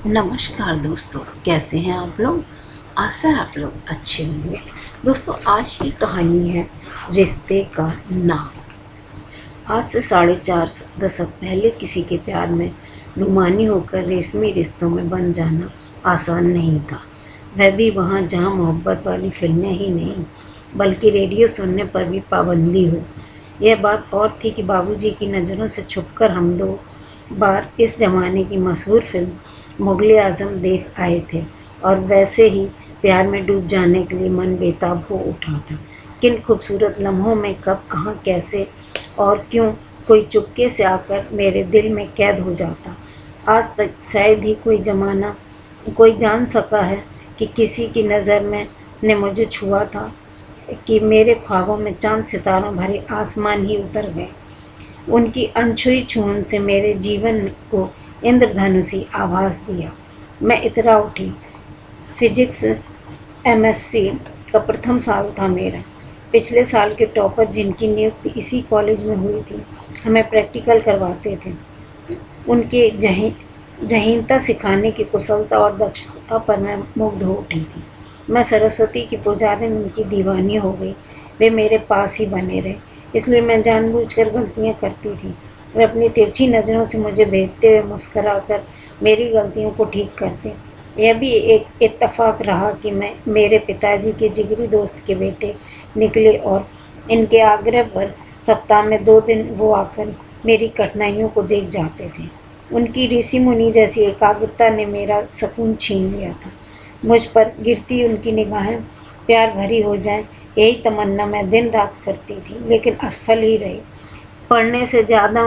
नमस्कार दोस्तों, कैसे हैं आप लोग। आशा है आप लोग अच्छे होंगे। दोस्तों, आज की कहानी है रिश्ते का नाम। आज से 4.5 दशक पहले किसी के प्यार में रुमानी होकर रेशमी रिश्तों में बन जाना आसान नहीं था। वह भी वहाँ जहाँ मोहब्बत वाली फिल्में ही नहीं बल्कि रेडियो सुनने पर भी पाबंदी हो। यह बात और थी कि बाबूजी की नज़रों से छुपकर हम 2 बार इस ज़माने की मशहूर फिल्म मुग़ल आज़म देख आए थे और वैसे ही प्यार में डूब जाने के लिए मन बेताब हो उठा था। किन खूबसूरत लम्हों में कब कहाँ कैसे और क्यों कोई चुपके से आकर मेरे दिल में कैद हो जाता। आज तक शायद ही कोई जान सका है कि किसी की नज़र में ने मुझे छुआ था कि मेरे ख्वाबों में चाँद सितारों भरे आसमान ही उतर गए। उनकी अनछुई छून से मेरे जीवन को इंद्रधनुषी आभास दिया। मैं इतरा उठी। फिजिक्स एमएससी का प्रथम साल था मेरा। पिछले साल के टॉपर जिनकी नियुक्ति इसी कॉलेज में हुई थी हमें प्रैक्टिकल करवाते थे। उनके जहीनता सिखाने की कुशलता और दक्षता पर मैं मुग्ध हो उठी थी। मैं सरस्वती की पुजारी उनकी दीवानी हो गई। वे मेरे पास ही बने रहे, इसलिए मैं जानबूझकर गलतियां करती थी। वे अपनी तिरछी नज़रों से मुझे भेजते हुए मुस्कराकर मेरी गलतियों को ठीक करते। यह भी एक इत्तेफाक रहा कि मेरे पिताजी के जिगरी दोस्त के बेटे निकले और इनके आग्रह पर सप्ताह में 2 दिन वो आकर मेरी कठिनाइयों को देख जाते थे। उनकी ऋषि मुनि जैसी एकाग्रता ने मेरा सुकून छीन लिया था। मुझ पर गिरती उनकी निगाहें प्यार भरी हो जाएं, यही तमन्ना मैं दिन रात करती थी, लेकिन असफल ही रही। पढ़ने से ज़्यादा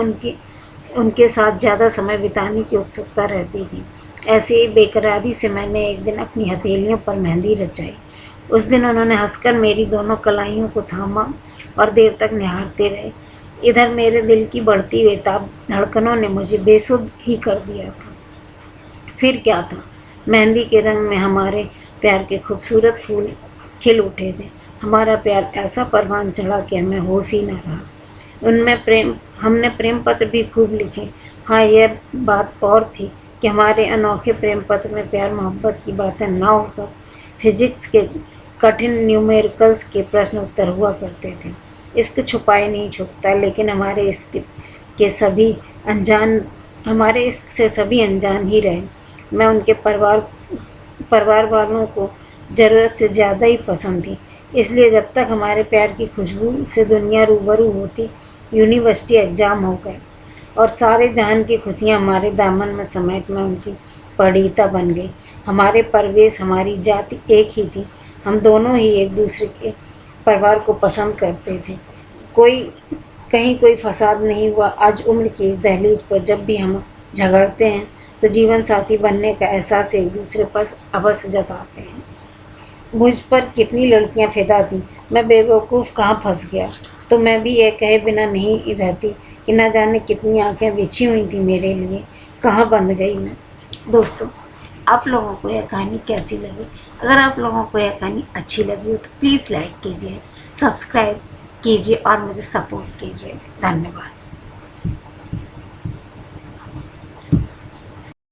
उनके साथ ज़्यादा समय बिताने की उत्सुकता रहती थी। ऐसे ही बेकरारी से मैंने एक दिन अपनी हथेलियों पर मेहंदी रचाई। उस दिन उन्होंने हंसकर मेरी दोनों कलाइयों को थामा और देर तक निहारते रहे। इधर मेरे दिल की बढ़ती बेताब धड़कनों ने मुझे बेसुध ही कर दिया था। फिर क्या था, मेहंदी के रंग में हमारे प्यार के खूबसूरत फूल खिल उठे थे। हमारा प्यार ऐसा परवान चढ़ा कि हमें होश ही न रहा। हमने प्रेम पत्र भी खूब लिखे। हाँ, यह बात और थी कि हमारे अनोखे प्रेम पत्र में प्यार मोहब्बत की बातें न होकर फिजिक्स के कठिन न्यूमेरिकल्स के प्रश्न उत्तर हुआ करते थे। इश्क छुपाए नहीं छुपता, लेकिन हमारे इश्क से सभी अनजान ही रहे। मैं उनके परिवार वालों को ज़रूरत से ज़्यादा ही पसंद थी, इसलिए जब तक हमारे प्यार की खुशबू से दुनिया रूबरू होती, यूनिवर्सिटी एग्ज़ाम हो गए और सारे जहान की खुशियाँ हमारे दामन में समेट में उनकी पढ़ीता बन गई। हमारे परवेश, हमारी जाति एक ही थी। हम दोनों ही एक दूसरे के परिवार को पसंद करते थे। कहीं कोई फसाद नहीं हुआ। आज उम्र की इस दहलीज पर जब भी हम झगड़ते हैं तो जीवन साथी बनने का एहसास एक दूसरे पर अवश्य जताते हैं। मुझ पर कितनी लड़कियां फिदा थीं, मैं बेवकूफ़ कहाँ फंस गया। तो मैं भी यह कहे बिना नहीं रहती कि न जाने कितनी आंखें बिछी हुई थी मेरे लिए, कहाँ बंद गई मैं। दोस्तों, आप लोगों को यह कहानी कैसी लगी? अगर आप लोगों को यह कहानी अच्छी लगी हो तो प्लीज़ लाइक कीजिए, सब्सक्राइब कीजिए और मुझे सपोर्ट कीजिए। धन्यवाद।